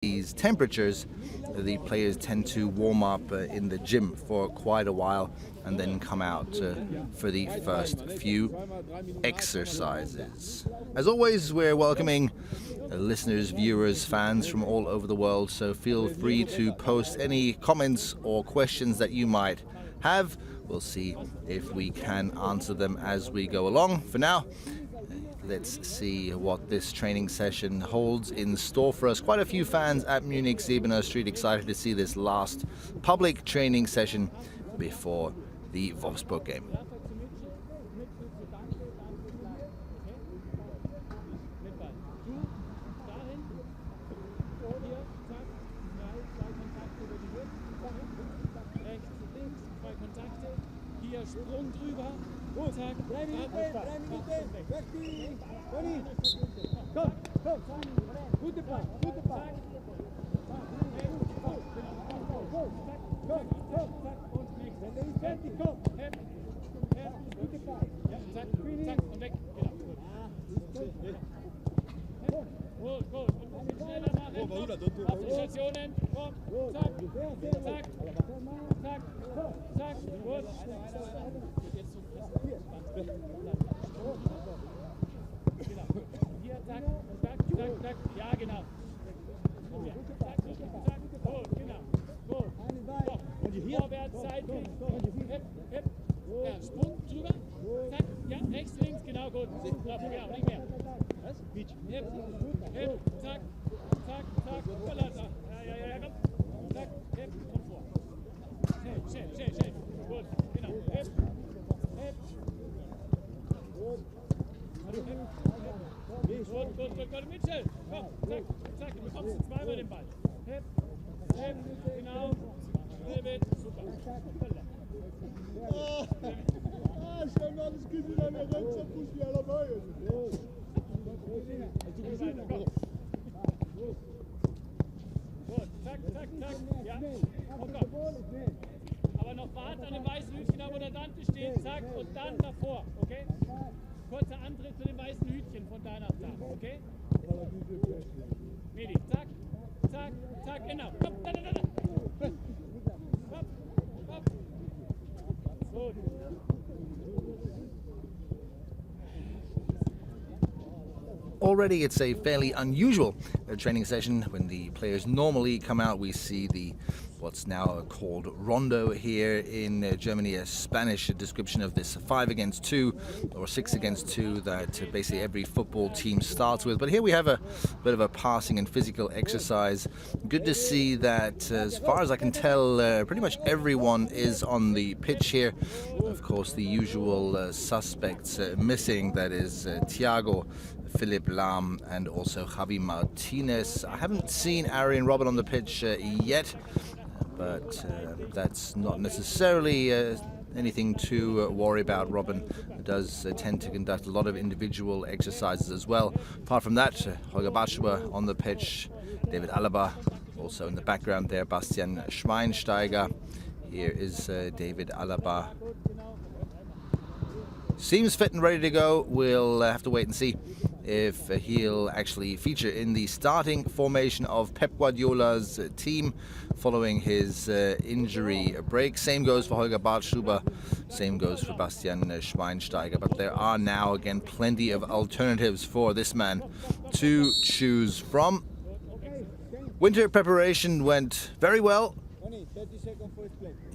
these temperatures, the players tend to warm up in the gym for quite a while and then come out for the first few exercises. As always, we're welcoming listeners, viewers, fans from all over the world, so feel free to post any comments or questions that you might have. We'll see if we can answer them as we go along. For now, let's see what this training session holds in store for us. Quite a few fans at Munich Siebener Street excited to see this last public training session before the Wolfsburg game. Sprung drüber. Zack. Bleib nicht stehen. Komm. Gute Pass. Und nächste. Wenn der ist fertig, komm. Gute Pass. Ja, zack und weg. Genau. Gut. Und ein bisschen schneller machen. Auf die Stationen. Komm. Zack. Gut. Hier, zack. Ja, genau. Zack. Gut, genau. Gut. Und hier vorwärts, seitlich. Hep. Ja, Sprung drüber. Zack. Ja, rechts, links, genau, gut. Genau, nicht mehr. Was? Hep. Zack. Verlassen. Ja, komm. Zack. Hep. Und vor. Schnell. Gut, genau. Hep. Gut, Mitchell. Komm, zack, du bekommst zweimal den Ball. Hep, genau. Super. Schon alles gesehen an der Ränze, Fuß wie aller Bayern. Gut, zack. Ja, komm. Aber noch warten an dem weißen Hütchen, da wo der Dante steht, zack, und dann davor, okay? Kurzer Antritt zu dem weißen Hütchen von deiner Seite, okay? Medi, zack, genau. Komm, da. Hopp. Gut. Already it's a fairly unusual training session. When the players normally come out, we see what's now called rondo here in Germany, a Spanish description of this 5 against 2 or 6 against 2 that basically every football team starts with. But here we have a bit of a passing and physical exercise. Good to see that, as far as I can tell, pretty much everyone is on the pitch here. Of course, the usual suspects missing, that is Thiago, Philipp Lahm and also Javi Martinez. I haven't seen Arjen Robben on the pitch yet, but that's not necessarily anything to worry about. Robben does tend to conduct a lot of individual exercises as well. Apart from that, Holger Badstuber on the pitch, David Alaba also in the background there, Bastian Schweinsteiger. Here is David Alaba. Seems fit and ready to go. We'll have to wait and see if he'll actually feature in the starting formation of Pep Guardiola's team following his injury break. Same goes for Holger Badstuber, same goes for Bastian Schweinsteiger. But there are now again plenty of alternatives for this man to choose from. Winter preparation went very well.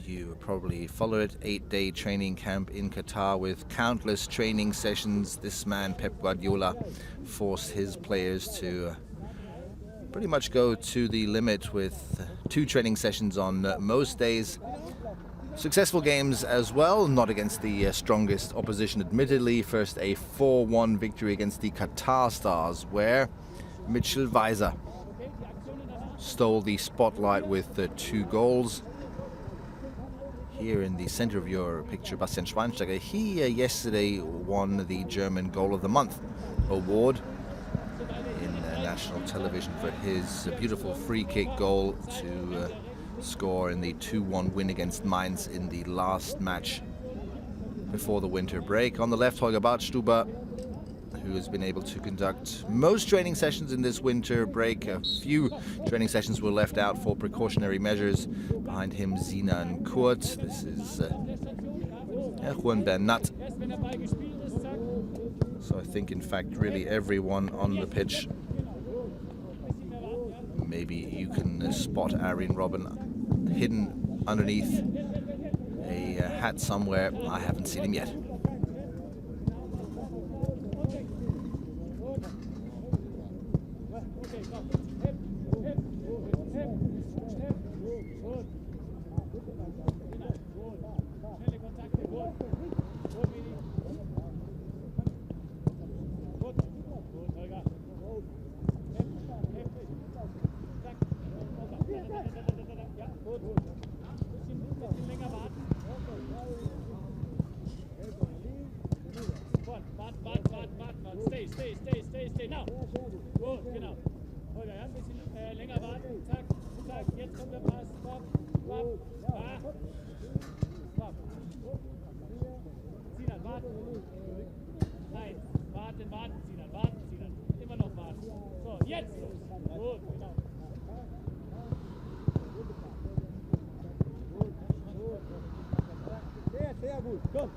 You probably followed it, 8-day training camp in Qatar with countless training sessions. This man, Pep Guardiola, forced his players to pretty much go to the limit with 2 training sessions on most days. Successful games as well, not against the strongest opposition admittedly. First a 4-1 victory against the Qatar Stars, where Mitchell Weiser stole the spotlight with 2 goals. Here in the center of your picture, Bastian Schweinsteiger. He yesterday won the German Goal of the Month award in national television for his beautiful free kick goal to score in the 2-1 win against Mainz in the last match before the winter break. On the left, Holger Badstuber, who has been able to conduct most training sessions in this winter break. A few training sessions were left out for precautionary measures. Behind him, Zina and Kurt. This is Juan Bernat. So I think, in fact, really everyone on the pitch. Maybe you can spot Arjen Robben hidden underneath a hat somewhere. I haven't seen him yet. Stay now. Gut, genau. Holger, ja, ein bisschen länger warten. Zack, zack, jetzt kommt der Pass. Stopp, stopp, stopp. Sinan, warten. Nein, warten, warten, Sinan, warten, Sinan. Immer noch warten. So, jetzt los. Gut, genau. Sehr gut, komm.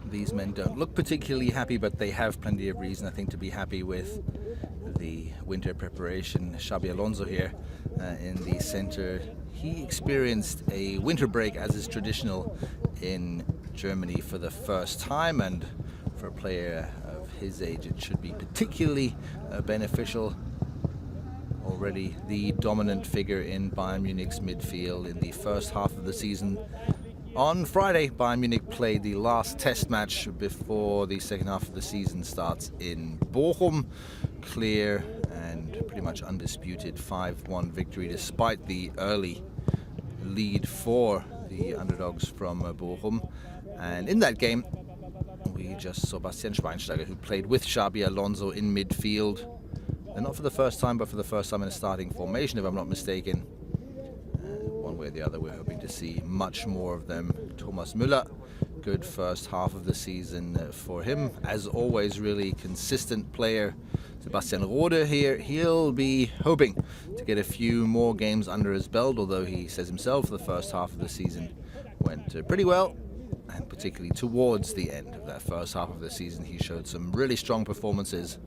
These men don't look particularly happy, but they have plenty of reason, I think, to be happy with the winter preparation. Xabi Alonso here in the center. He experienced a winter break, as is traditional in Germany, for the first time, and for a player of his age it should be particularly beneficial. Already the dominant figure in Bayern Munich's midfield in the first half of the season. On Friday, Bayern Munich played the last test match before the second half of the season starts in Bochum. Clear and pretty much undisputed 5-1 victory, despite the early lead for the underdogs from Bochum. And in that game, we just saw Bastian Schweinsteiger, who played with Xabi Alonso in midfield. And not for the first time, but for the first time in a starting formation, if I'm not mistaken. One way or the other, we're hoping to see much more of them. Thomas Müller, good first half of the season for him. As always, really consistent player. Sebastian Rode here, he'll be hoping to get a few more games under his belt, although he says himself the first half of the season went pretty well. And particularly towards the end of that first half of the season, he showed some really strong performances.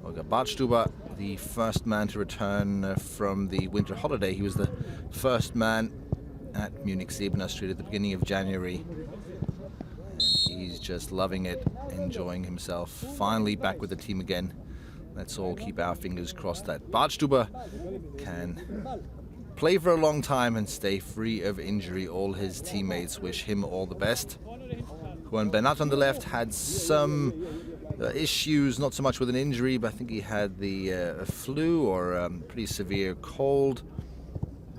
Holger Badstuber, the first man to return from the winter holiday. He was the first man at Munich Sebener Street at the beginning of January. And he's just loving it, enjoying himself. Finally back with the team again. Let's all keep our fingers crossed that Badstuber can play for a long time and stay free of injury. All his teammates wish him all the best. Juan Bernat on the left had some issues, not so much with an injury, but I think he had the flu or pretty severe cold.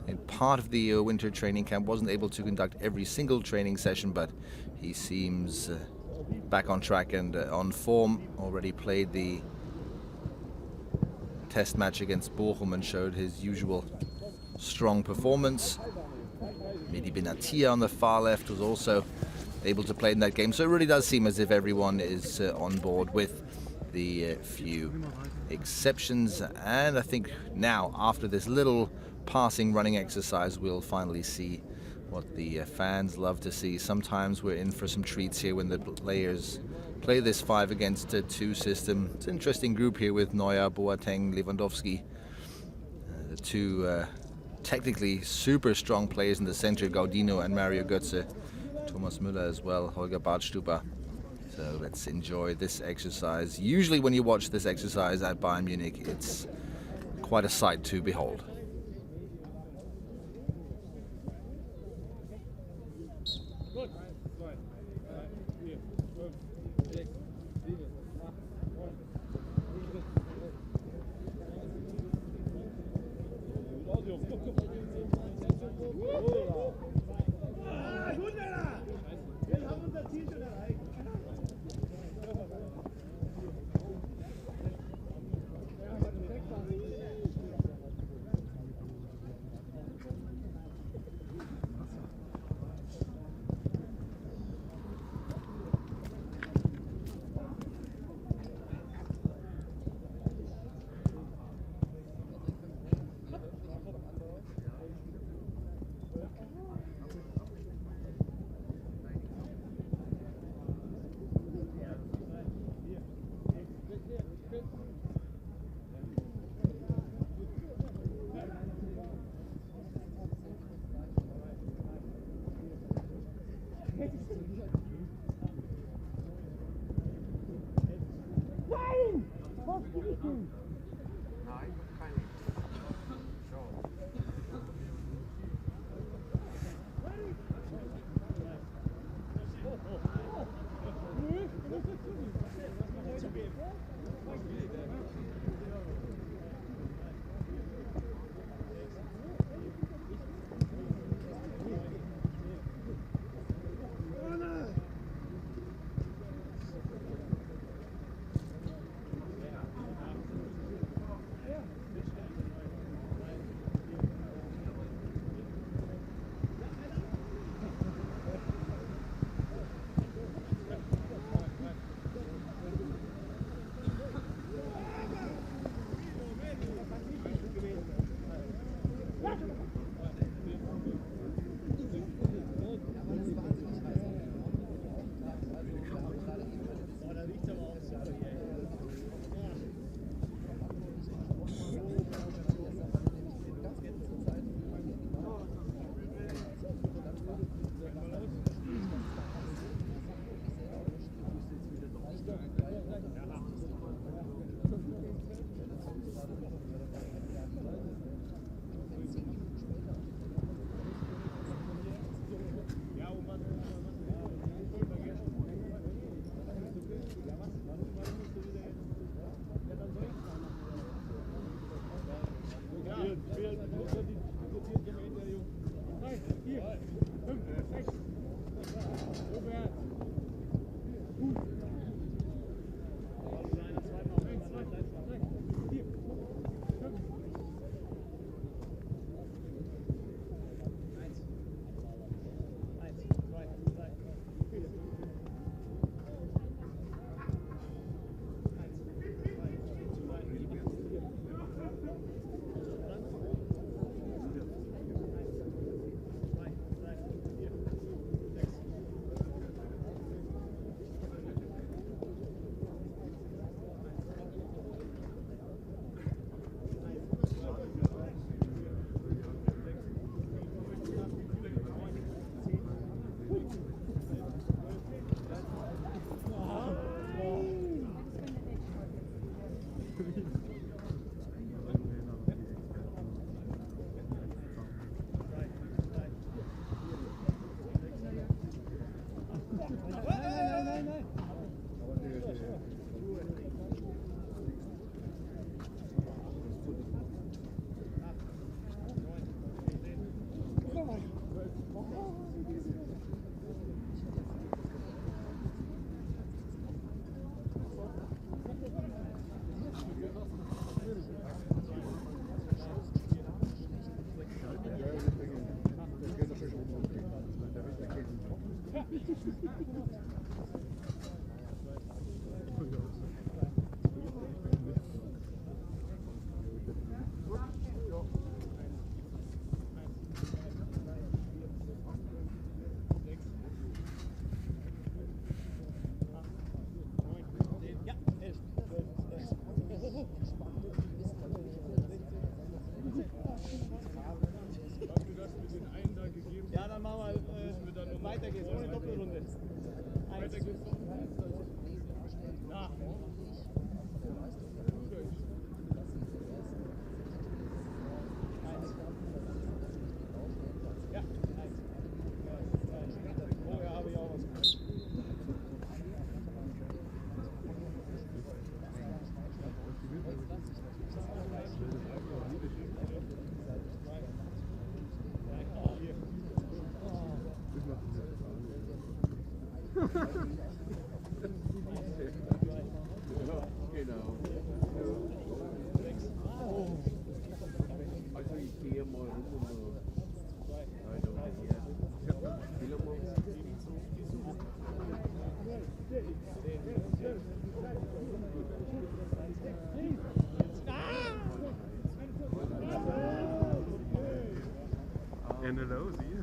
In part of the winter training camp, wasn't able to conduct every single training session, but he seems back on track and on form. Already played the test match against Bochum and showed his usual strong performance. Mehdi Benatia on the far left was also able to play in that game, so it really does seem as if everyone is on board, with the few exceptions. And I think now, after this little passing running exercise, we'll finally see what the fans love to see. Sometimes we're in for some treats here when the players play this 5 against 2 system. It's an interesting group here with Neuer, Boateng, Lewandowski, the two technically super strong players in the center, Gaudino and Mario Götze. Thomas Müller as well, Holger Badstuber. So let's enjoy this exercise. Usually when you watch this exercise at Bayern Munich, it's quite a sight to behold. NLO, zie je?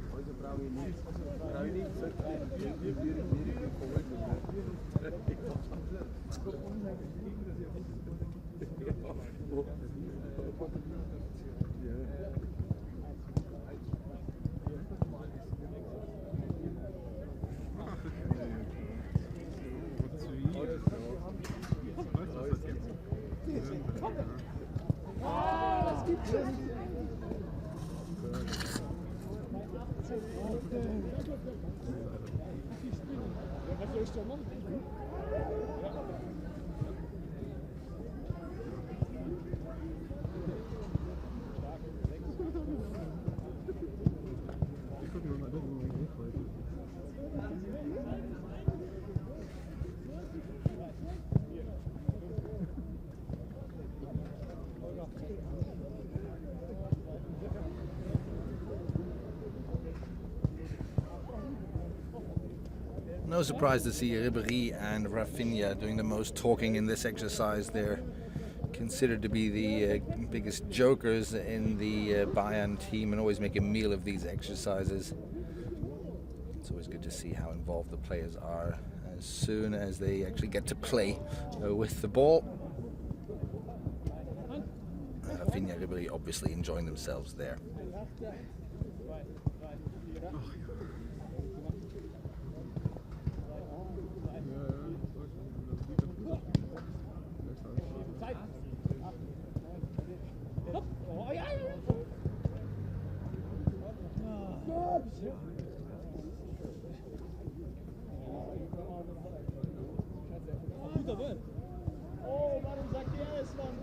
Das gibt's ja nicht. Was soll ich da machen? No surprise to see Ribéry and Rafinha doing the most talking in this exercise. They're considered to be the biggest jokers in the Bayern team and always make a meal of these exercises. It's always good to see how involved the players are as soon as they actually get to play with the ball. Rafinha and Ribéry obviously enjoying themselves there. Oh, warum sagt er es dann?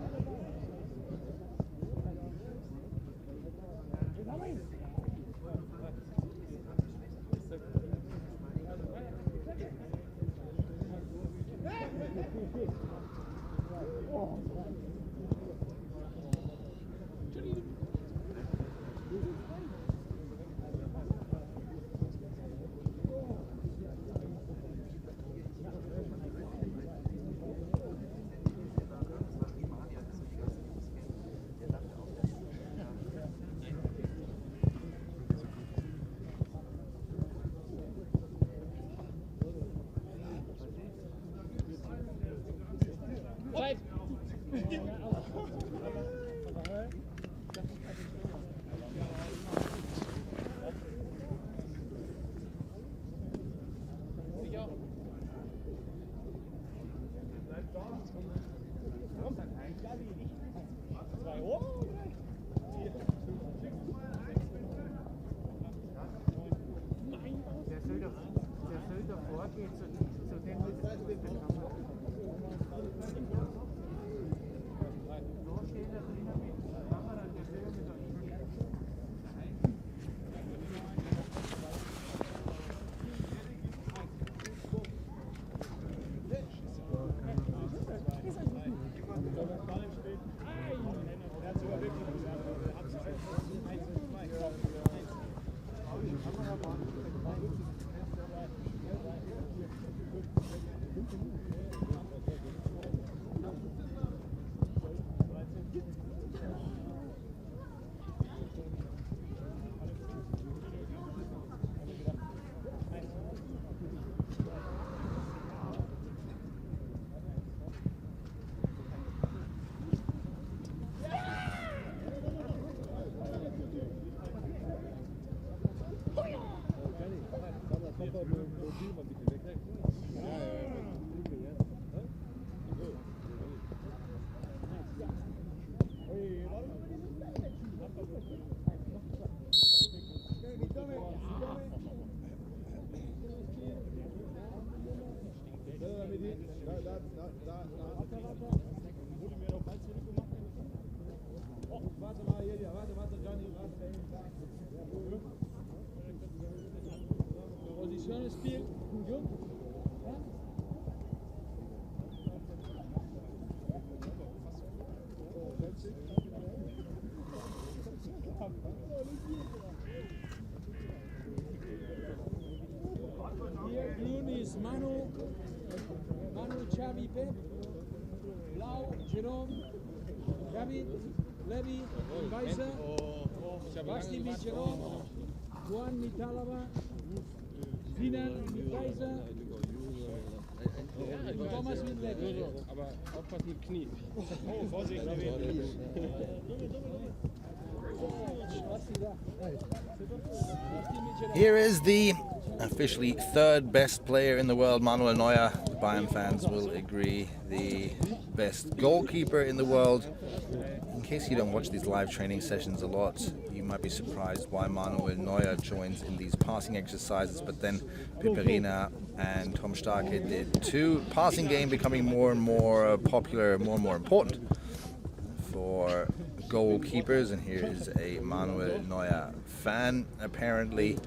Zeit! Der soll davor gehen zu dem mit der Kamera. So steht er drinnen mit der Kamera, der soll mit der Warte mal, hier, warte, Johnny, warte. Position Spiel. Gut. Hier grün ist Manu, Xavi, Pep. Blau, Jerome, David, Levi, Weiser, Basti mit Jerome, Juan mit Alaba, Sinan mit Weiser und Thomas mit Levi. Aber aufpassen mit Knie. Oh, Vorsicht, Here is the officially third best player in the world, Manuel Neuer. The Bayern fans will agree. The best goalkeeper in the world. In case you don't watch these live training sessions a lot, you might be surprised why Manuel Neuer joins in these passing exercises, but then Peperina and Tom Starke did too. Passing game becoming more and more popular, more and more important for goalkeepers, and here is a Manuel Neuer fan apparently.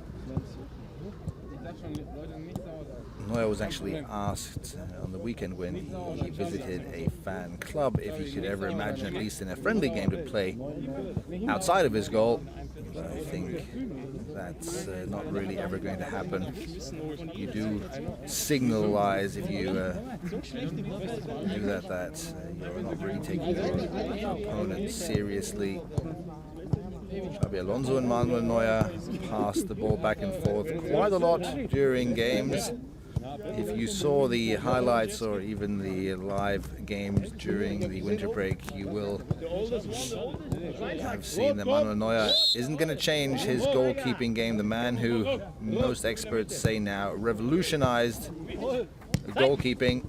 Neuer was actually asked on the weekend when he visited a fan club if he could ever imagine, at least in a friendly game, to play outside of his goal. But I think that's not really ever going to happen. You do signalize if you do that you're not really taking your opponent seriously. Xabi Alonso and Manuel Neuer passed the ball back and forth quite a lot during games. If you saw the highlights or even the live games during the winter break, you will have seen that Manuel Neuer isn't going to change his goalkeeping game. The man who most experts say now revolutionized goalkeeping.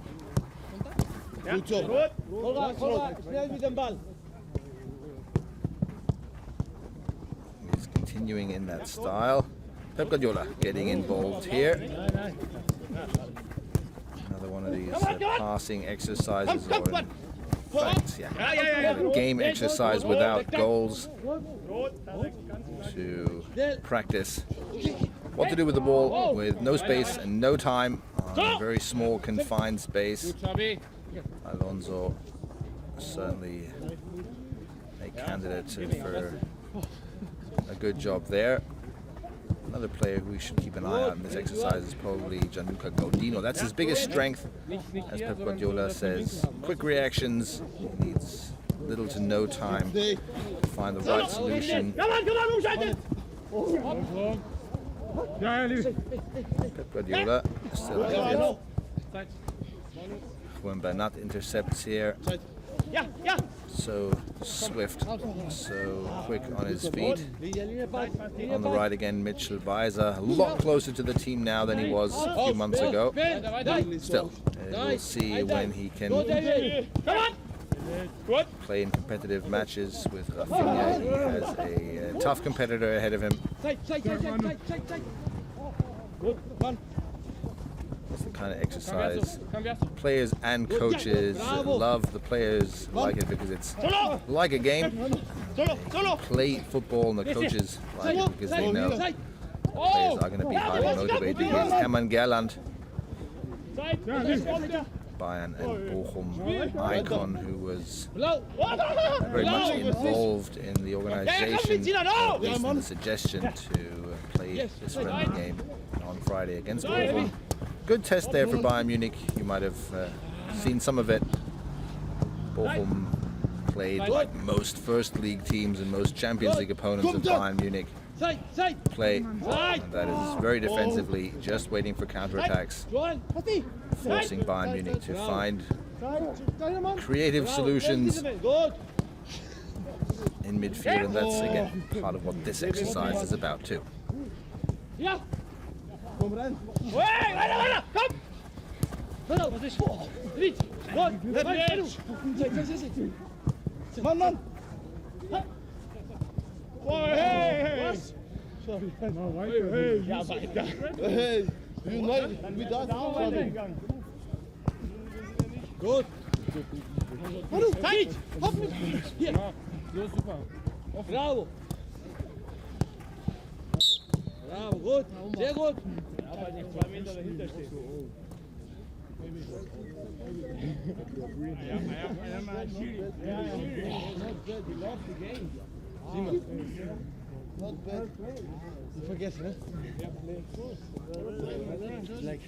He's continuing in that style. Pep Guardiola getting involved here. Another one of these passing exercises, or in fact, a game exercise without goals to practice what to do with the ball with no space and no time on a very small confined space. Alonso certainly a candidate for a good job there. Another player who we should keep an eye on in this exercise is probably Gianluca Gaudino. That's his biggest strength, as Pep Guardiola says. Quick reactions, needs little to no time to find the right solution. Pep Guardiola still active. Juan Bernat intercepts here. So swift, so quick on his feet. On the right again, Mitchell Weiser, a lot closer to the team now than he was a few months ago. Still, we'll see when he can play in competitive matches with Rafinha. He has a tough competitor ahead of him. That's the kind of exercise players and coaches love. The players like it because it's like a game. They play football, and the coaches like it because they know the players are going to be highly motivated. Here's Hermann Gerland, Bayern and Bochum icon, who was very much involved in the organization, at least in the suggestion to play this friendly game on Friday against Bochum. Good test there for Bayern Munich. You might have seen some of it. Bochum played like most First League teams and most Champions League opponents of Bayern Munich play. And that is very defensively, just waiting for counterattacks, forcing Bayern Munich to find creative solutions in midfield. And that's, again, part of what this exercise is about too. Komm rein. Weiter, komm! Was ist? Reach! Mann, Mann! Hey! Was? Sorry. Hey! Ja, weiter. Hey! Wie das? Gut! Hallo! Zeit! Hopp! Hier! Ja, super! Bravo! Bravo, gut, sehr gut. Aber die 2 Meter dahinter steht. Not bad. You forget, ne? Like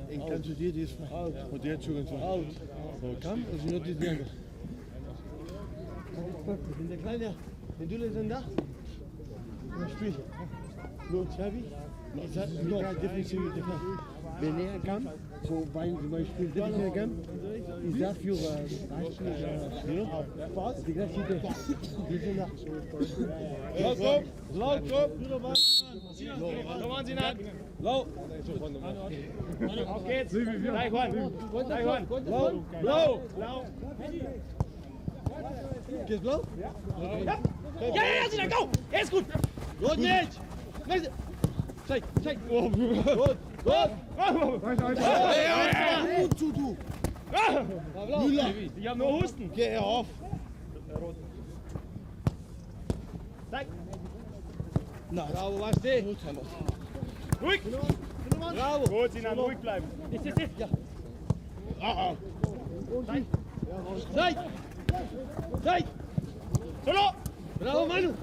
en kannst du dir diesmal und der Zugang out. So kam, also nur die Dinge. In der kleine, den Dülle sind da. Spiel. Nur Xavi. Egal, defensiv. Wenn er kann, so weil zum Beispiel defensiv kann, ist dafür die gleiche Idee. Low, Come on, Sinan. Low. Auf geht's. Taekwondo. Low. Geht's blau? Ja, Sinan, go. Er ist gut. Gut nicht! Zeig! Gut! Gut zu du! Müller! Ich hab nur Husten. Geh auf! Zeig. Na, bravo, was steht? Ruhig. Bravo! Gut, Sinan, ruhig bleiben. Ist. Ja. Zeig! Solo. Bravo, Manu!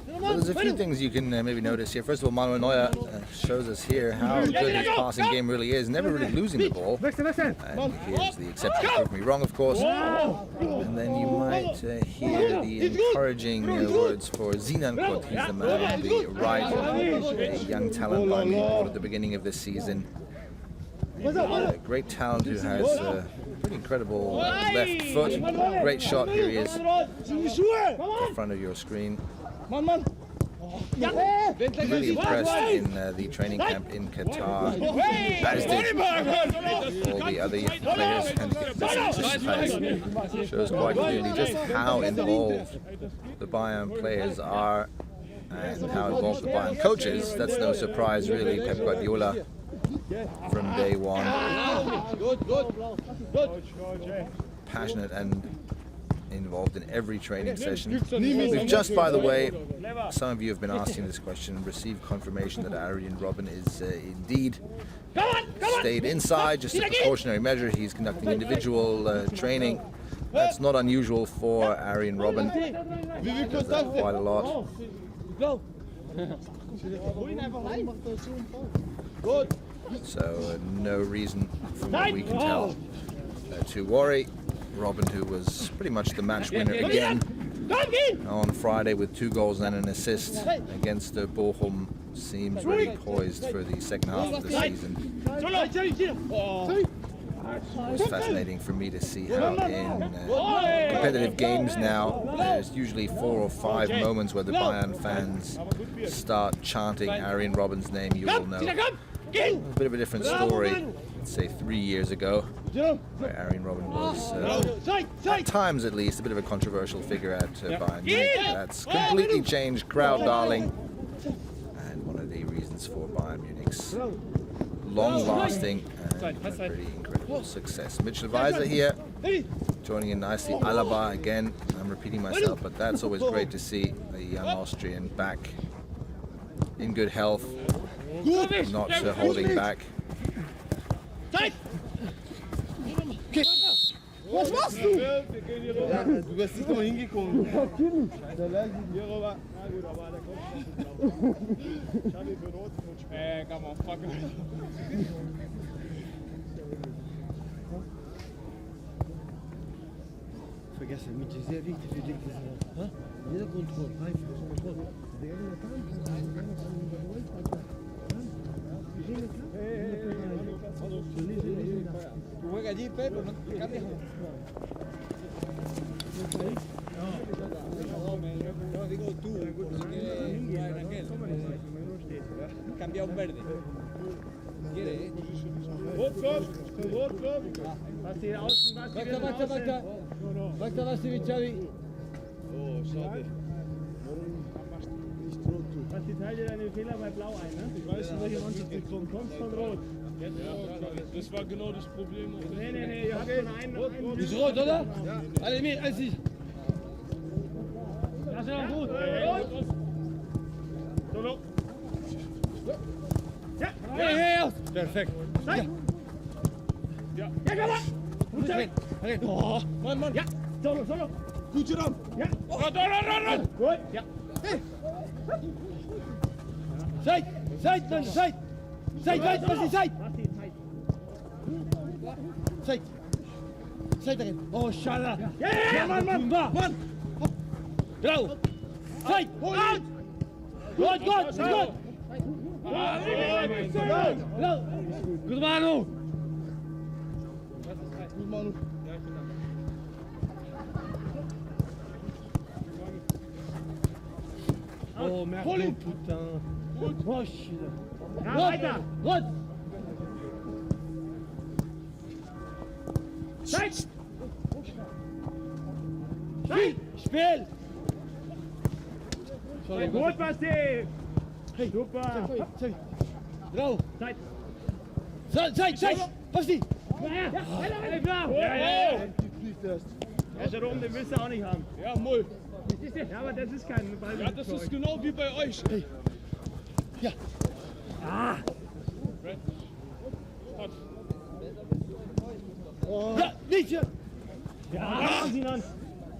Well, there's a few things you can maybe notice here. First of all, Manuel Neuer shows us here how good his passing game really is, never really losing the ball. And here's the exception, prove me wrong, of course. And then you might hear the encouraging words for Sinan Kurt. He's the man on the right, a young talent by me at the beginning of this season. A great talent who has pretty incredible left foot. Great shot, here he is in front of your screen. Really impressed in the training camp in Qatar, as did all the other players, and this shows quite clearly just how involved the Bayern players are and how involved the Bayern coaches. That's no surprise really. Pep Guardiola from day one, passionate and involved in every training session. We've just, by the way, some of you have been asking this question, received confirmation that Arjen Robben is indeed stayed inside, just a precautionary measure. He's conducting individual training. That's not unusual for Arjen Robben. He does that quite a lot. So no reason, from what we can tell, to worry. Robben, who was pretty much the match winner again on Friday with 2 goals and an assist against Bochum, seems really poised for the second half of the season. It's fascinating for me to see how in competitive games now, there's usually 4 or 5 moments where the Bayern fans start chanting Arjen Robben's name. You will know. A bit of a different story, let's say 3 years ago, where Arjen Robben was, at times at least, a bit of a controversial figure at Bayern Munich. That's completely changed, crowd darling, and one of the reasons for Bayern Munich's long-lasting and pretty incredible success. Mitchell Weiser here, joining in nicely. Alaba again, I'm repeating myself, but that's always great to see the young Austrian back in good health, not holding back. Was machst du? Ja, du bist nicht noch hingekommen. Ja, natürlich. Der lernt hier rüber. Na gut, aber der kommt nicht. Ich habe ihn für rot und Come on, fuck it. Vergessen, mit sehr wichtig für dich. Jeder Kontrolle, Kontrolle. Der Tú juegas allí, Pedro, no te cambias. No, digo tú, porque jugar en aquel. Cambia un verde. ¿Quieres? Weiter, Xavi. Oh, schade. Was die Teile deine Fehler bei Blau ein, ne? Ich weiß nicht, welche Mannschaft du kommst von Rot. Das war genau das Problem. Nee, ihr habt von einen. Ist rot, oder? Ja. Alle mit, alles nicht. Das ist ja gut. Solo. Ja, Ja. Perfekt. Nein. Ja, komm mal. Gut, Oh, Mann. Ja, solo. Gut, Ram. Ja. Run. Gut, ja. Zeit, weiter, was ist Zeit? Zeit darin. Oh, schade. Ja, Mann. Blau. Zeit. Gut. Gut, Manu! Oh merde, putain. Oh, shit. Ja, weiter. Rot! Zeit. Spiel! Gut, Basti. Super. Drauf! Zeit. Zeit! Basti! Ja, alle klar. Ja. Er ist rum, den willst du auch nicht haben. Ja, Mull. Ja, aber das ist kein Ball. Ja, das ist genau wie bei euch. Ja! Ja, nicht! Ja, Sinan.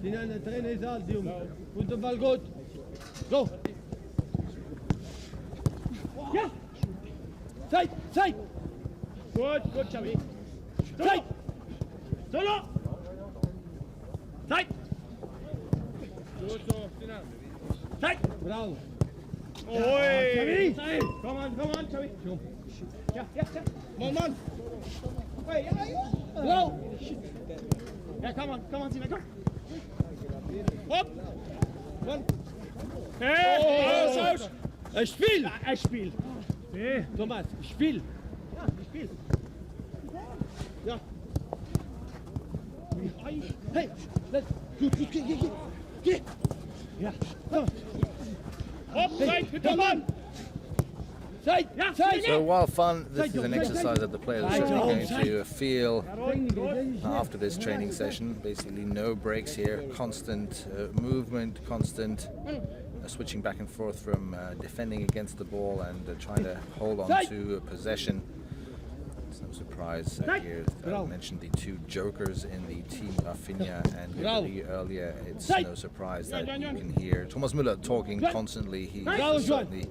Sinan, der Trainer ist alt, Junge. Und der Ball gut. Go! Ja. Zeit! Gut, Xavi. Zeit! Solo. Zeit. Gut so, Sinan. Zeit. Bravo! Oi. Zeit. Komm on, Xavi. Ja. Mann! Bravo! Ja, komm on, Sinan, komm. Hopp! Mann! Hey. Aus! Ein Spiel! Ja, er spielt. Nee. Thomas, Spiel! Ja, ich spiel. Ja! Hey! Gut, geh! Ja. Hopp, Zeit, hinter Mann! Zeit! Ja, Zeit! So while fun, this is an exercise that the players are certainly going to feel after this training session. Basically no breaks here, constant movement, constant switching back and forth from defending against the ball and trying to hold on to possession. It's no surprise here that I mentioned the two jokers in the team, Rafinha and Ribery earlier. It's no surprise that you can hear Thomas Müller talking constantly. He's certainly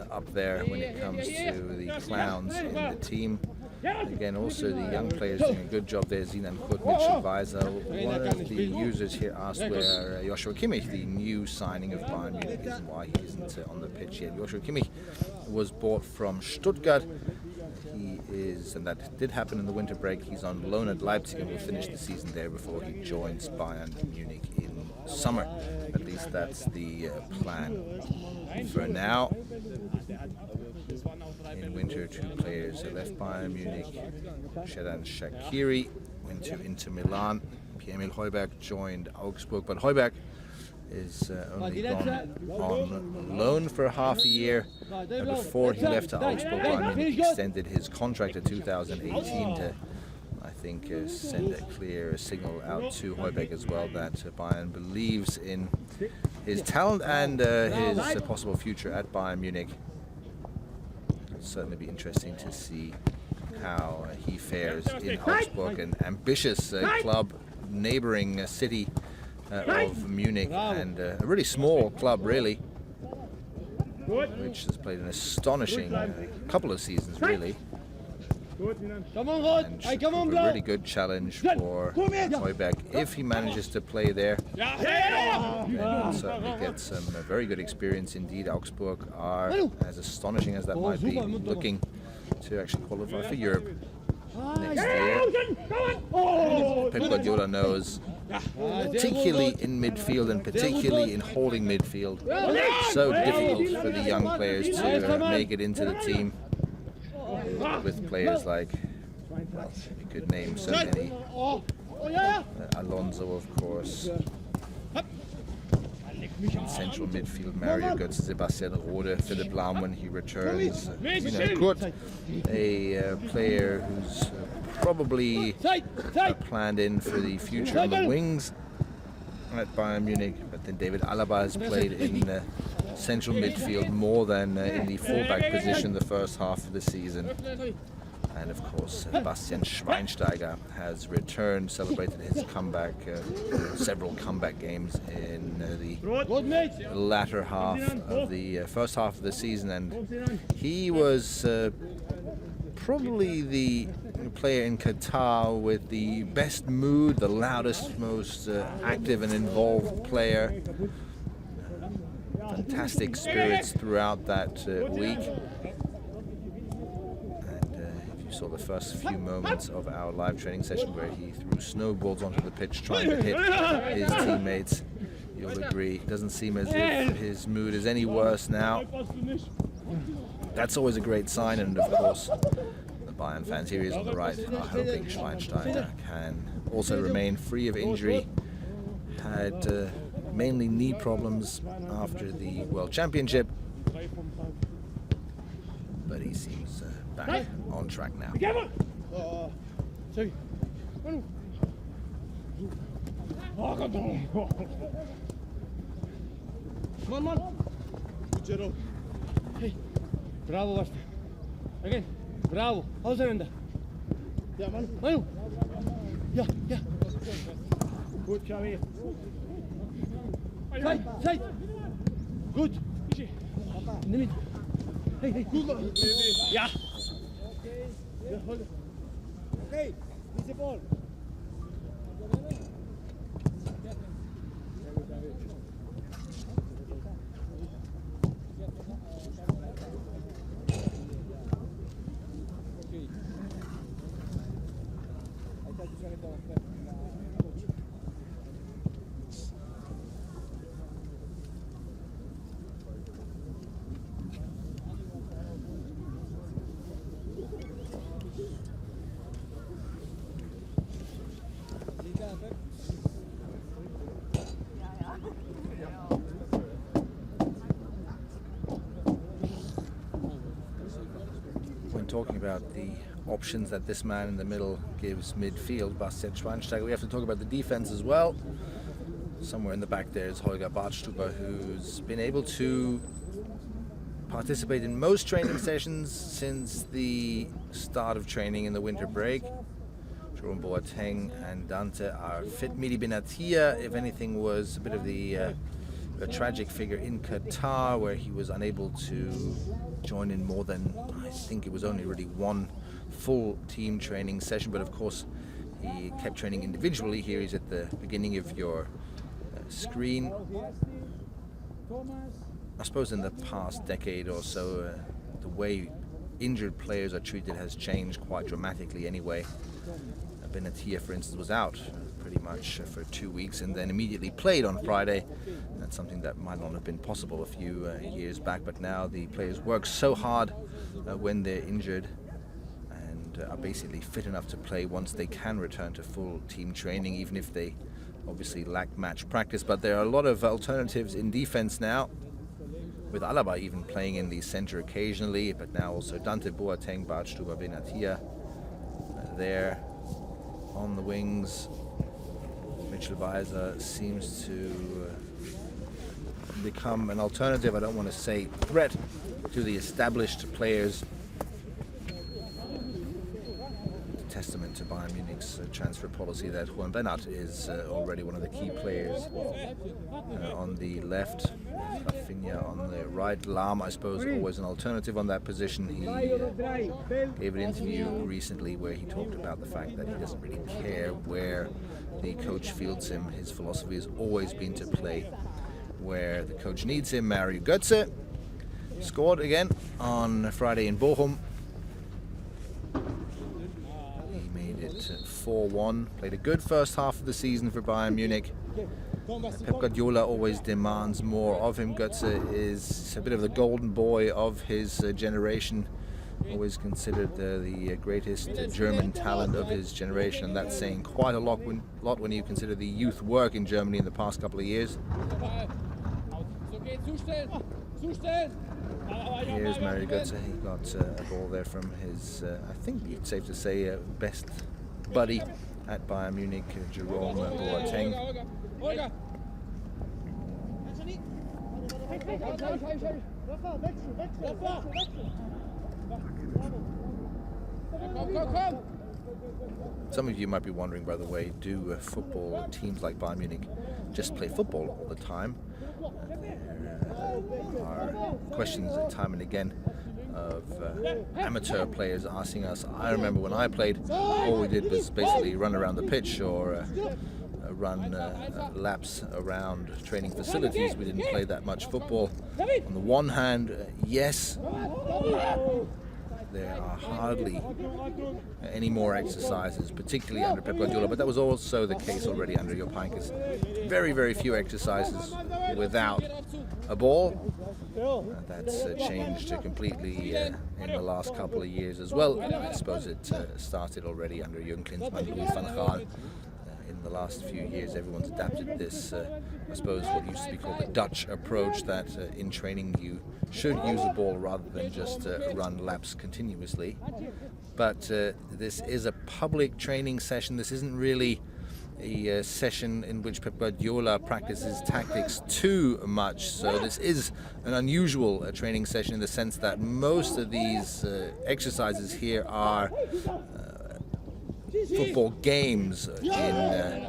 up there when it comes to the clowns in the team. Again, also the young players doing a good job there. Zinan Kurt, Mitchell Weiser. One of the users here asked where Joshua Kimmich, the new signing of Bayern Munich, is and why he isn't on the pitch yet. Joshua Kimmich was bought from Stuttgart. He is, and that did happen in the winter break, he's on loan at Leipzig and will finish the season there before he joins Bayern Munich in summer. At least that's the plan for now. In winter, two players left Bayern Munich. Xherdan Shaqiri went to Inter Milan. Pierre-Emil Højbjerg joined Augsburg, but Højbjerg is only gone on loan for half a year. Before he left to Augsburg, Bayern Munich extended his contract to 2018 to, I think, send a clear signal out to Højbjerg as well that Bayern believes in his talent and his possible future at Bayern Munich. It'll certainly be interesting to see how he fares in Augsburg, an ambitious club, neighboring city of Munich, and a really small club, really, which has played an astonishing couple of seasons, really. Come on, Rot! And Hey, should come on, prove a Blau! really good challenge for Højbjerg if he manages to play there. And certainly get some very good experience indeed. Augsburg are, as astonishing as that might be, looking to actually qualify for Europe next year. Pep Guardiola knows, particularly in midfield and particularly in holding midfield, so difficult for the young players to make it into the team. With players like, well, you could name so many. Alonso, of course. In central midfield, Mario Götze, Sebastian Rode, Philipp Lahm when he returns. Kurt, a player who's probably planned in for the future on the wings at Bayern Munich. But then David Alaba has played in central midfield more than in the fullback position the first half of the season. And of course, Bastian Schweinsteiger has returned, celebrated his comeback, several comeback games in the latter half of the first half of the season, and he was probably the player in Qatar with the best mood, the loudest, most active and involved player. Fantastic spirits throughout that week. saw the first few moments of our live training session where he threw snowballs onto the pitch trying to hit his teammates. You'll agree, doesn't seem as if his mood is any worse now. That's always a great sign, and of course, the Bayern fans here, he is on the right, are hoping Schweinsteiger can also remain free of injury. Had mainly knee problems after the World Championship, but he seems back on track now. Jero. Bravo, Basta. Again. Bravo. How's the window? Ja, Manu. Manu. Yeah. Gut, Xavi. Side. Good. In the middle. Hey. Gut, Yeah. Ja, hold it. Okay, diese Ball. When talking about the options that this man in the middle gives midfield, Bastian Schweinsteiger, we have to talk about the defense as well. Somewhere in the back there is Holger Badstuber, who's been able to participate in most training sessions since the start of training in the winter break. Jerome Boateng and Dante are fit. Mehdi Benatia, if anything, was a bit of a tragic figure in Qatar, where he was unable to join in more than, I think it was only really one full team training session, but of course he kept training individually. Here he's at the beginning of your screen. I suppose in the past decade or so, the way injured players are treated has changed quite dramatically anyway. Benatia, for instance, was out pretty much for 2 weeks and then immediately played on Friday. That's something that might not have been possible a few years back, but now the players work so hard when they're injured and are basically fit enough to play once they can return to full team training, even if they obviously lack match practice. But there are a lot of alternatives in defense now, with Alaba even playing in the center occasionally, but now also Dante, Boateng, Badstuber, Benatia there on the wings. Mitchell Weiser seems to become an alternative, I don't want to say threat, to the established players. Testament to Bayern Munich's transfer policy that Juan Bernat is already one of the key players on the left, Rafinha on the right. Lahm, I suppose, always an alternative on that position. He gave an interview recently where he talked about the fact that he doesn't really care where the coach fields him. His philosophy has always been to play where the coach needs him. Mario Götze scored again on Friday in Bochum. He made it 4-1, played a good first half of the season for Bayern Munich. Pep Guardiola always demands more of him. Götze is a bit of the golden boy of his generation, always considered the greatest German talent of his generation, and that's saying quite a lot when you consider the youth work in Germany in the past couple of years. Here's Mario Götze. He got a ball there from his, I think it's safe to say, best buddy at Bayern Munich, Jerome Boateng. Some of you might be wondering, by the way, do football teams like Bayern Munich just play football all the time? There are questions time and again of amateur players asking us. I remember when I played, all we did was basically run around the pitch or run laps around training facilities. We didn't play that much football. On the one hand, yes, there are hardly any more exercises, particularly under Pep Guardiola, but that was also the case already under Jupp Heynckes. Very, very few exercises without a ball. That's changed completely in the last couple of years as well. I suppose it started already under Jürgen Klinsmann, Louis van Gaal. In the last few years, everyone's adapted this, I suppose, what used to be called the Dutch approach, that in training you should use a ball rather than just run laps continuously. But this is a public training session. This isn't really a session in which Pep Guardiola practices tactics too much. So this is an unusual training session in the sense that most of these exercises here are football games in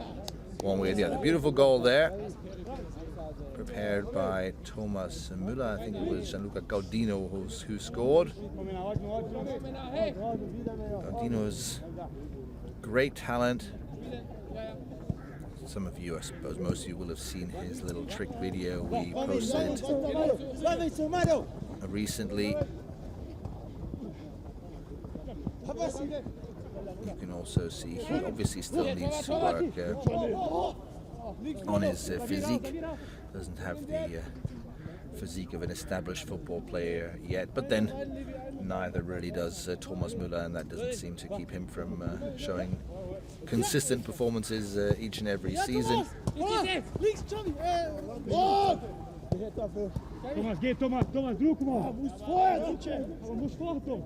one way or the other. Beautiful goal there, prepared by Thomas Müller. I think it was Gianluca Gaudino who scored. Gaudino's great talent. Some of you, I suppose most of you, will have seen his little trick video we posted recently. You can also see he obviously still needs to work on his physique. Doesn't have the physique of an established football player yet, but then neither really does Thomas Müller, and that doesn't seem to keep him from showing consistent performances each and every season. Thomas, geht Thomas, du, komm mal. Muss vorher, Tom.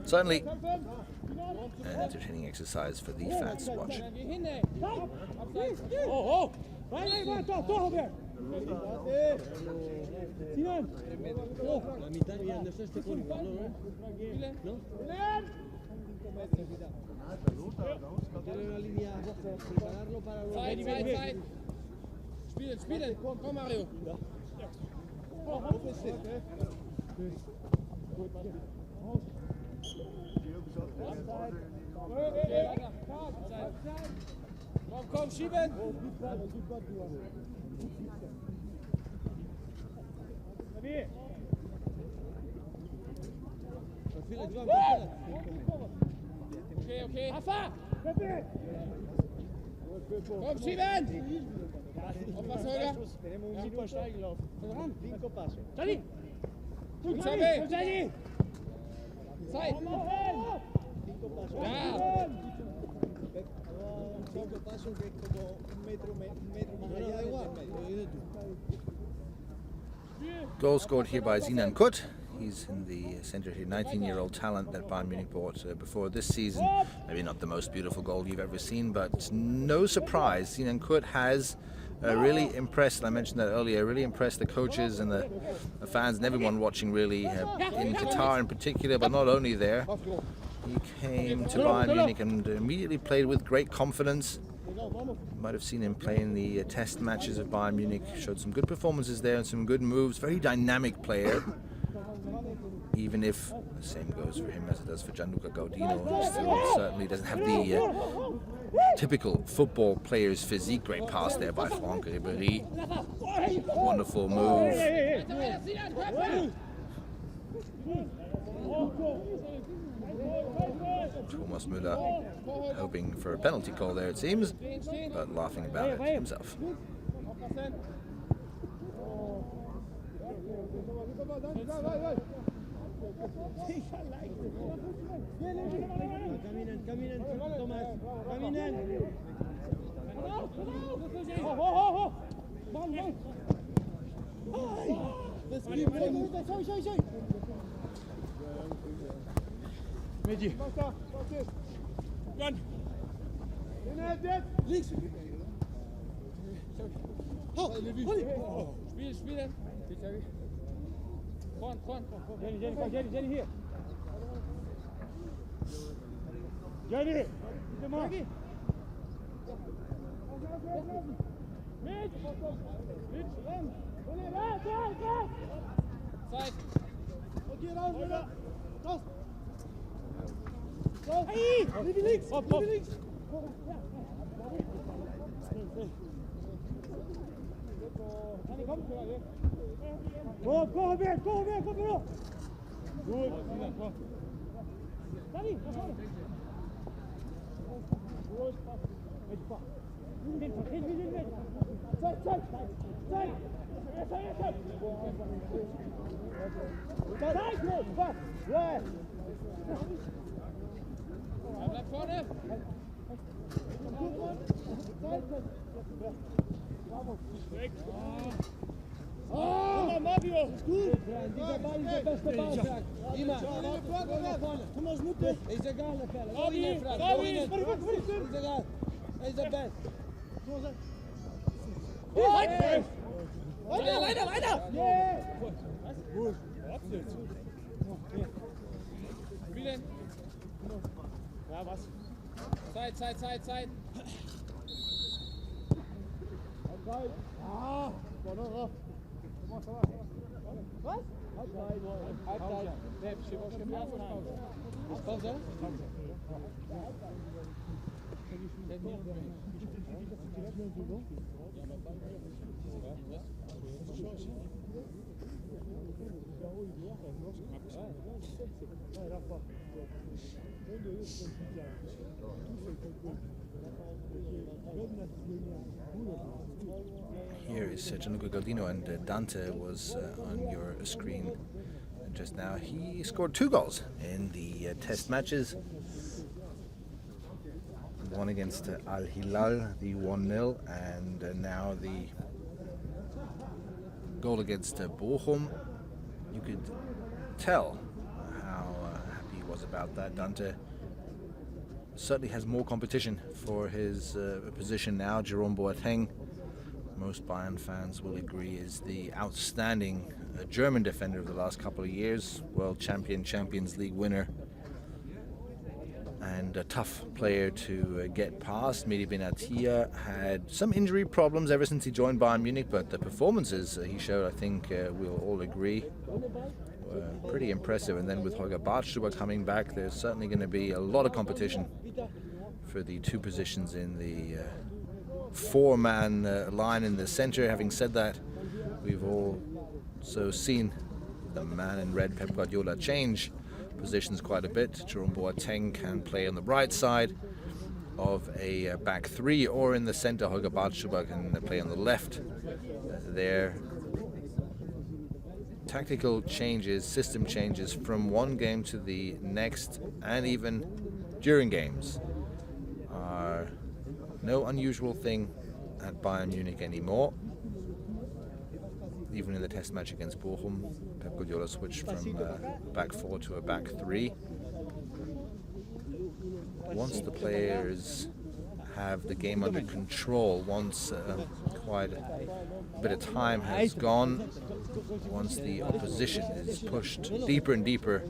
Certainly an entertaining exercise for the fans to watch. Zeit. Spielen. Komm, Mario. Komm, schieben! Okay. Rafa! Komm, schieben! Aufpassen, Holger! Tenemos un super strike gelaufen. 5 pasos. Gut, Xavi! Zeit! 5 pasos. Ja! 5 pasos que es como un metro más allá del medio. Goal scored here by Sinan Kut. He's in the centre here, 19-year-old talent that Bayern Munich bought before this season. Maybe not the most beautiful goal you've ever seen, but no surprise, Sinan Kut has really impressed, I mentioned that earlier, really impressed the coaches and the fans and everyone watching really in Qatar in particular, but not only there. He came to Bayern Munich and immediately played with great confidence. You might have seen him play in the test matches of Bayern Munich, showed some good performances there and some good moves, very dynamic player. Even if the same goes for him as it does for Gianluca Gaudino, who still certainly doesn't have the typical football player's physique. Great pass there by Franck Ribéry. Wonderful move. Thomas Müller hoping for a penalty call there, it seems, but laughing about it himself. Caminen, Thomas, caminen. Meji. Run! Links. Spielen! Vorn! Jenny hier. Jenny, bitte mal. Mit! Zeit! Okay, raus. Hey! Links! Hopp! Kom, kom, kom! Gut, Sinan, komm. Ja, bleib vorne. Mario, ist gut. Dieser Ball ist der beste Ballschlag. Immer. Du musst mutig. Ist egal, der Kerl. Go in der Frage. Go in der Frage. Ist egal. Er ist der Best. Weiter. Spielen. Ja, was? Zeit. Ah, noch. Was? Halbzeit. Sepp, Ist Pause? Here is Gianluca Galdino, and Dante was on your screen just now. He scored 2 goals in the test matches. One against Al Hilal, the 1-0, and now the goal against Bochum. You could tell how happy he was about that. Dante certainly has more competition for his position now. Jerome Boateng, most Bayern fans will agree, is the outstanding German defender of the last couple of years. World champion, Champions League winner, and a tough player to get past. Mehdi Benatia had some injury problems ever since he joined Bayern Munich, but the performances he showed, I think we'll all agree, were pretty impressive. And then with Holger Badstuber coming back, there's certainly going to be a lot of competition for the 2 positions in the 4-man line in the center. Having said that, we've also seen the man in red, Pep Guardiola, change positions quite a bit. Jerome Boateng can play on the right side of a back 3, or in the center, Holger Badstuber can play on the left. Their tactical changes, system changes from one game to the next, and even during games, are no unusual thing at Bayern Munich anymore. Even in the test match against Bochum, Pep Guardiola switched from back 4 to a back 3. Once the players have the game under control, once quite a bit of time has gone, once the opposition is pushed deeper and deeper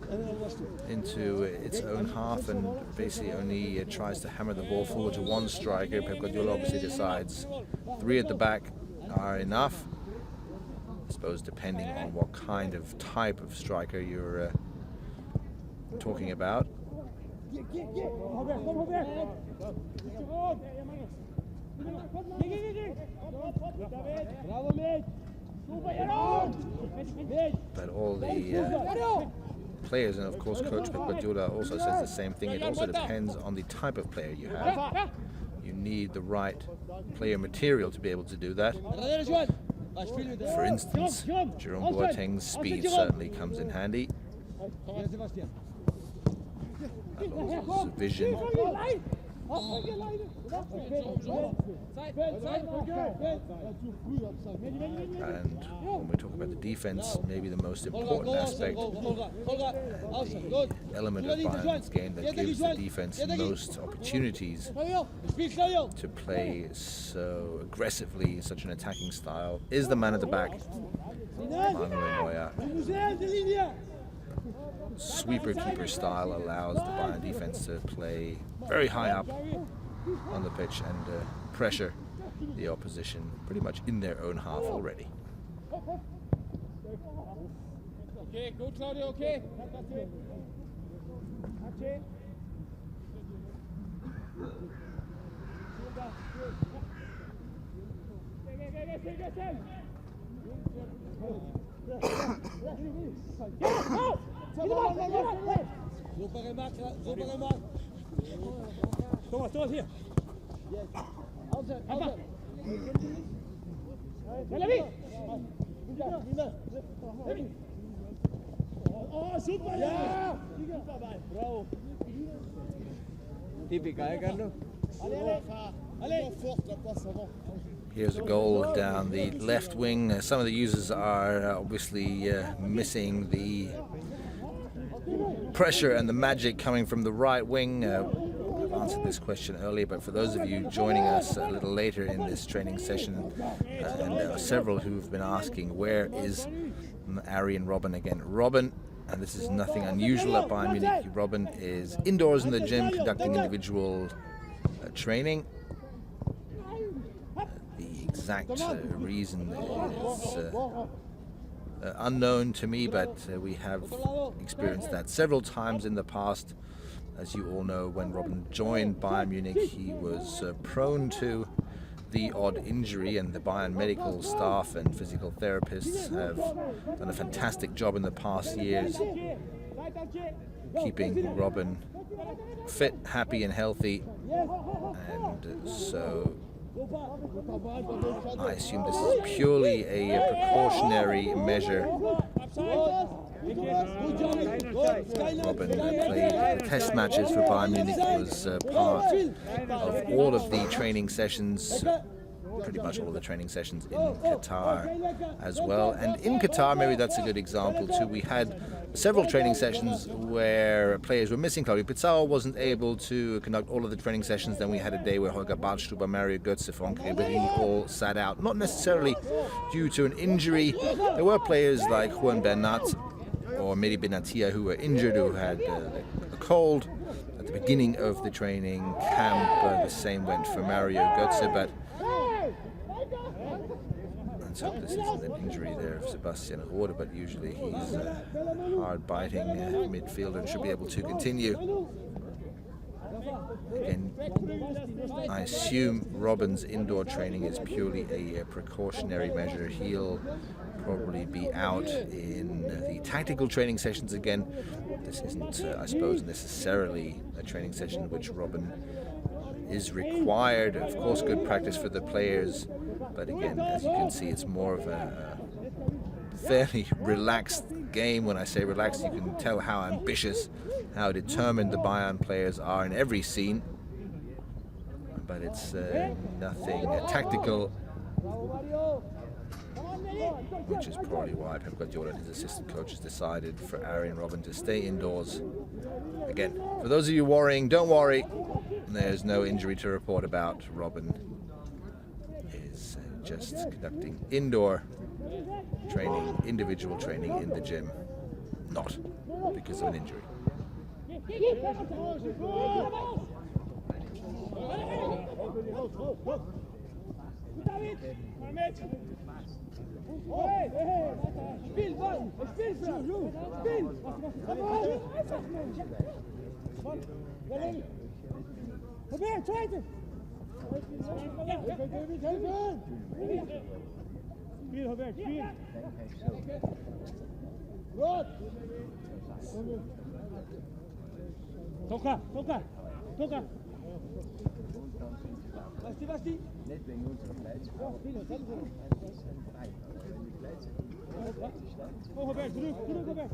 into its own half and basically only tries to hammer the ball forward to one striker, Pep Guardiola obviously decides 3 at the back are enough. I suppose depending on what kind of type of striker you're talking about. But all the players, and of course Coach Pep Guardiola also says the same thing, it also depends on the type of player you have. You need the right player material to be able to do that. For instance, Jerome Boateng's speed certainly comes in handy. Alonso's vision. And when we talk about the defense, maybe the most important aspect, the element of Bayern's game that gives the defense most opportunities to play so aggressively, such an attacking style, is the man at the back, Manuel Neuer. Sweeper keeper style allows the Bayern defense to play very high up on the pitch and pressure the opposition pretty much in their own half already. Okay, gut, Claudio, okay. Super gemacht, super gemacht. Thomas, Thomas, hier. Außen. Oh, super, ja! Super Ball. Bravo. Typical, Carlos. Allez, fort, la passe avant. Here's a goal down the left wing. Some of the users are obviously missing the pressure and the magic coming from the right wing. We've answered this question earlier, but for those of you joining us a little later in this training session, and there are several who've been asking, where is Arjen Robben again? Robben, and this is nothing unusual at Bayern Munich, Robben is indoors in the gym conducting individual training. The exact reason is unknown to me, but we have experienced that several times in the past. As you all know, when Robben joined Bayern Munich, he was prone to the odd injury, and the Bayern medical staff and physical therapists have done a fantastic job in the past years keeping Robben fit, happy and healthy, and so I assume this is purely a precautionary measure. Robben played the test matches for Bayern Munich, was part of all of the training sessions, pretty much all of the training sessions in Qatar as well. And in Qatar, maybe that's a good example too. We had several training sessions where players were missing. Claudio Pizarro wasn't able to conduct all of the training sessions. Then we had a day where Holger Badstuber, Mario Götze, Franck Ribéry all sat out, not necessarily due to an injury. There were players like Juan Bernat or Mehdi Benatia who were injured, who had a cold at the beginning of the training camp. The same went for Mario Götze, but let's hope this isn't an injury there of Sebastian Rode, but usually he's a hard-biting midfielder and should be able to continue. Again, I assume Robben's indoor training is purely a precautionary measure. He'll probably be out in the tactical training sessions again. This isn't, I suppose, necessarily a training session which Robben is required. Of course, good practice for the players, but again, as you can see, it's more of a fairly relaxed game. When I say relaxed, you can tell how ambitious, how determined the Bayern players are in every scene, but it's nothing tactical, which is probably why Pep Guardiola and his assistant coaches decided for Arjen Robben to stay indoors. Again, for those of you worrying, don't worry, there's no injury to report about. Robben is just conducting indoor training, individual training in the gym, not because of an injury. Spiel, Ball! Spiel, Spiel! Probier, zweite! Spiel, Robert, Spiel. Rot! Toka. Was die? Nicht wegen unserer Fleischfrau. Oh, Robert, terug, Robert.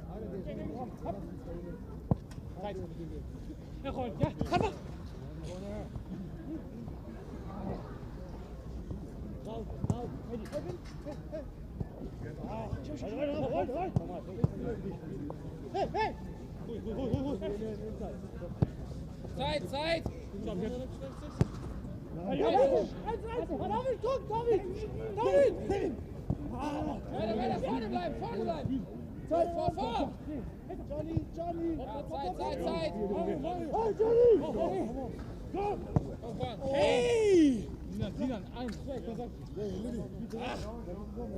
Tijd. Ja, gewoon, ja, ga maar. Hey! Zeit! David! Weiter, vorne bleiben! Vor! Johnny! Ja, Zeit! Hey!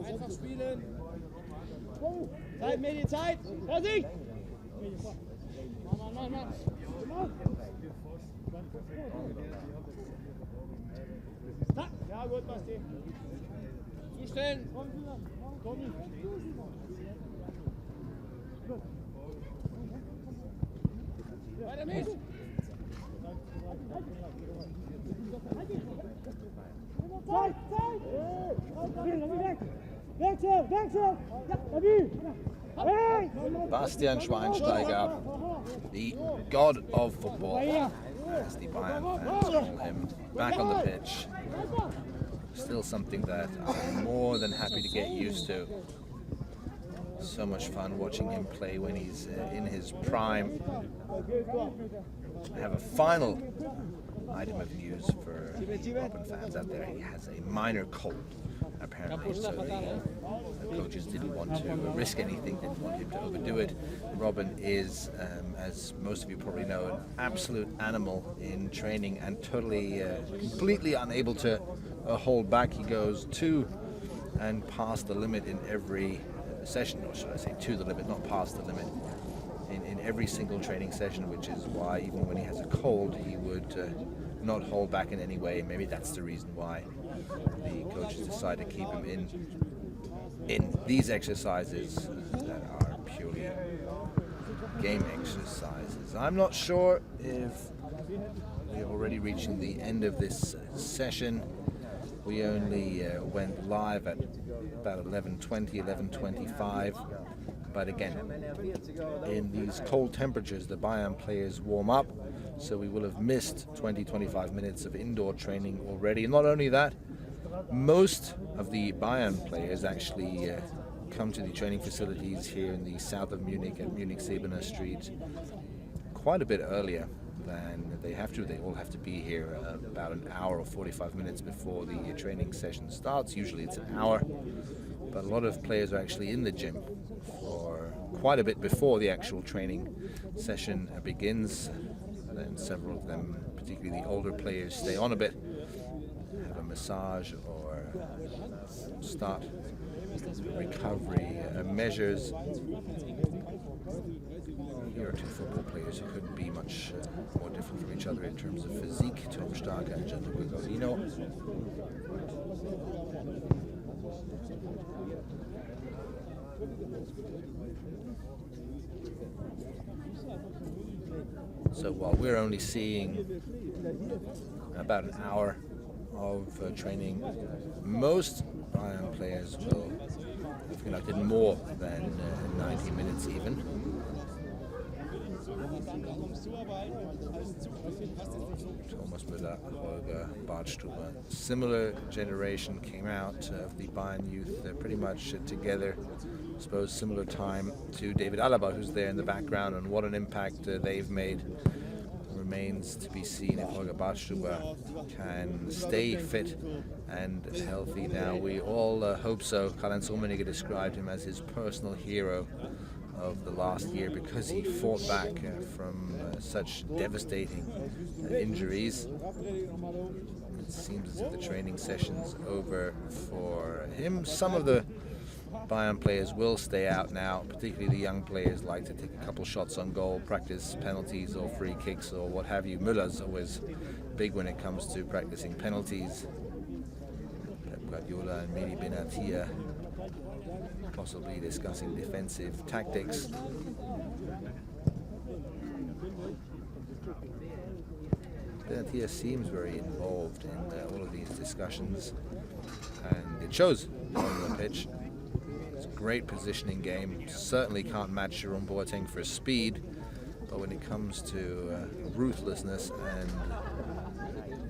Einfach spielen! Zeit, Medi, Zeit! Vorsicht! Mann! Ja, gut, Basti. Zustellen! Weiter nicht. Bastian Schweinsteiger, the god of football, as the Bayern fans call him, back on the pitch. Still something that I'm more than happy to get used to. So much fun watching him play when he's in his prime. I have a final item of news for the Robben fans out there. He has a minor cold, apparently, so the coaches didn't want to risk anything, didn't want him to overdo it. Robben is, as most of you probably know, an absolute animal in training and totally, completely unable to hold back. He goes to and past the limit in every session, or should I say to the limit, not past the limit, in every single training session, which is why even when he has a cold, he would not hold back in any way. Maybe that's the reason why the coaches decide to keep him in these exercises that are purely game exercises. I'm not sure if we're already reaching the end of this session. We only went live at about 11:20, 11:25. But again, in these cold temperatures, the Bayern players warm up, so we will have missed 20-25 minutes of indoor training already. And not only that, most of the Bayern players actually come to the training facilities here in the south of Munich at Munich-Sebener Street quite a bit earlier than they have to. They all have to be here about an hour or 45 minutes before the training session starts. Usually it's an hour, but a lot of players are actually in the gym for quite a bit before the actual training session begins. And then several of them, particularly the older players, stay on a bit, have a massage or start recovery measures. Here are two football players who couldn't be much more different from each other in terms of physique, Tom Stark and Gianluca Godino. So while we're only seeing about an hour of training, most Bayern players will have conducted more than 90 minutes even. Thomas Müller, Holger Badstuber, similar generation came out of the Bayern youth pretty much together. I suppose similar time to David Alaba, who's there in the background, and what an impact they've made. Remains to be seen if Holger Badstuber can stay fit and healthy now. We all hope so. Karl-Heinz Rummenigge described him as his personal hero of the last year because he fought back from such devastating injuries. It seems as if the training session's over for him. Some of the Bayern players will stay out now, particularly the young players like to take a couple shots on goal, practice penalties or free kicks or what have you. Müller's always big when it comes to practicing penalties. Pep Guardiola and Mehdi Benatia possibly discussing defensive tactics. Benatia seems very involved in all of these discussions, and it shows on the pitch. It's a great positioning game. Certainly can't match Jerome Boateng for speed, but when it comes to ruthlessness and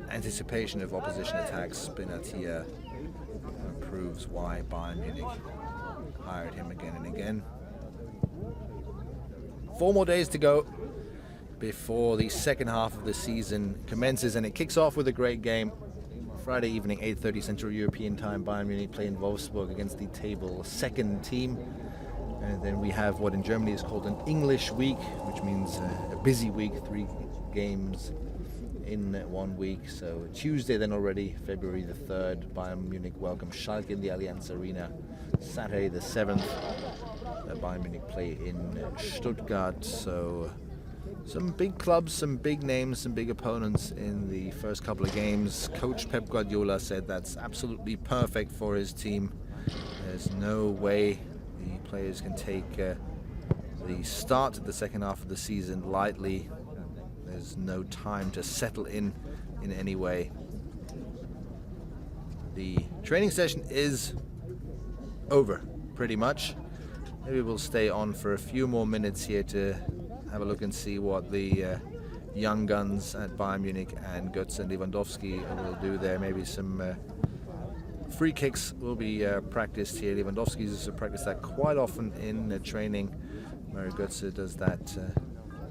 anticipation of opposition attacks, Benatia proves why Bayern Munich hired him again and again. 4 more days to go before the second half of the season commences, and it kicks off with a great game. Friday evening, 8:30 Central European Time, Bayern Munich play in Wolfsburg against the table second team. And then we have what in Germany is called an English week, which means a busy week, 3 games in 1 week. So Tuesday then already, February the 3rd, Bayern Munich welcome Schalke in the Allianz Arena. Saturday the 7th, Bayern Munich play in Stuttgart. So some big clubs, some big names, some big opponents in the first couple of games. Coach Pep Guardiola said that's absolutely perfect for his team. There's no way the players can take the start of the second half of the season lightly. There's no time to settle in any way. The training session is over, pretty much. Maybe we'll stay on for a few more minutes here to have a look and see what the young guns at Bayern Munich and Götze and Lewandowski will do there. Maybe some free kicks will be practiced here. Lewandowski's practiced that quite often in training. Mario Götze does that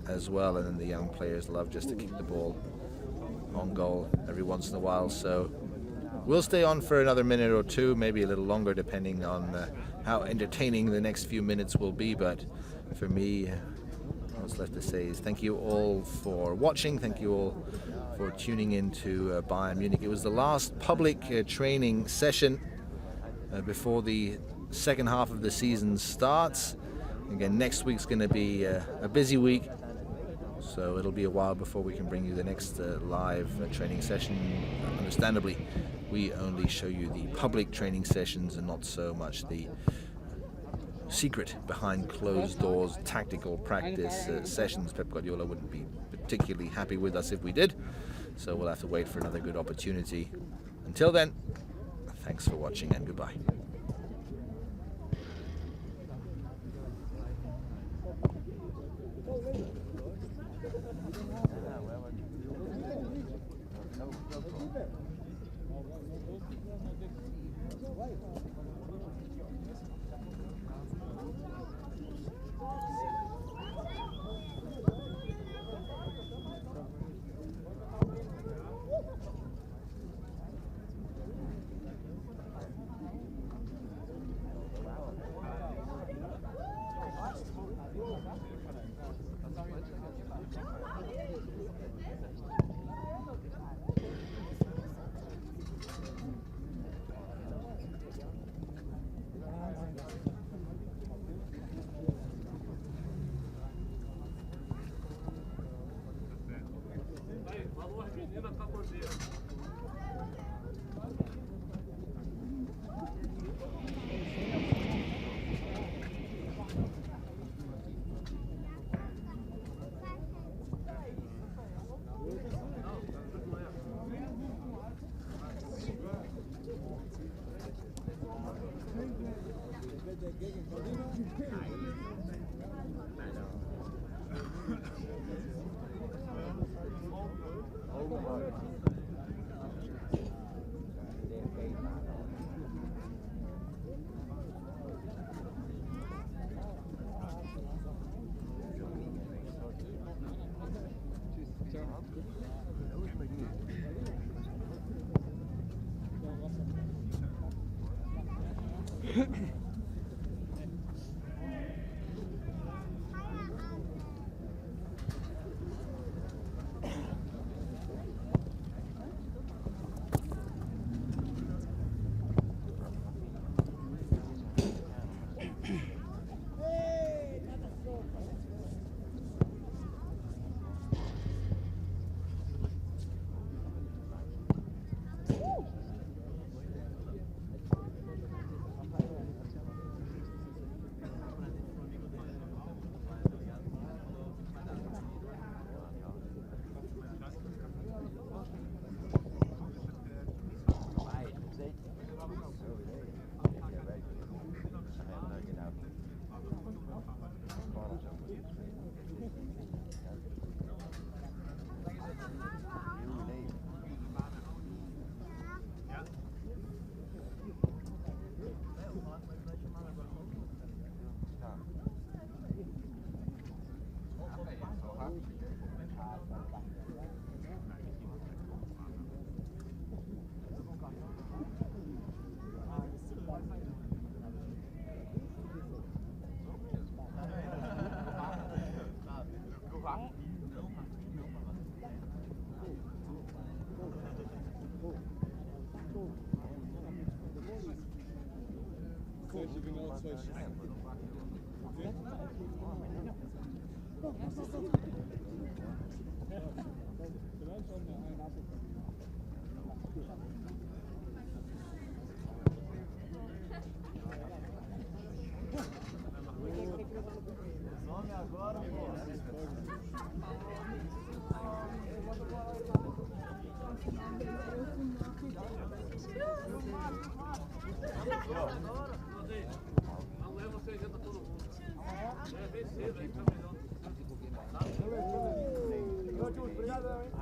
as well, and then the young players love just to kick the ball on goal every once in a while. So we'll stay on for another minute or two, maybe a little longer, depending on how entertaining the next few minutes will be. But for me, what's left to say is thank you all for watching. Thank you all for tuning in to Bayern Munich. It was the last public training session before the second half of the season starts. Again, next week's going to be a busy week, so it'll be a while before we can bring you the next live training session. Understandably, we only show you the public training sessions and not so much the secret behind closed doors tactical practice sessions. Pep Guardiola wouldn't be particularly happy with us if we did, so we'll have to wait for another good opportunity. Until then, thanks for watching and goodbye. Agora, pô. Obrigado, hein?